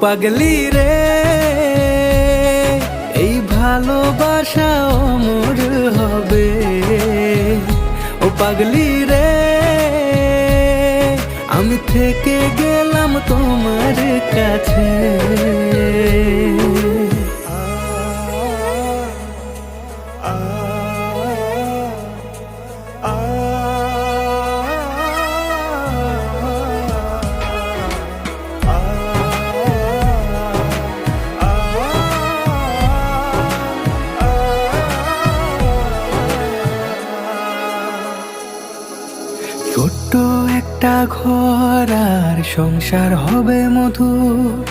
পাগলি রে, এই ভালোবাসা অমর হবে। ও পাগলি রে, আমি থেকে গেলাম তোমার কাছে। ছোট্ট একটা ঘর আর সংসার হবে মধুর,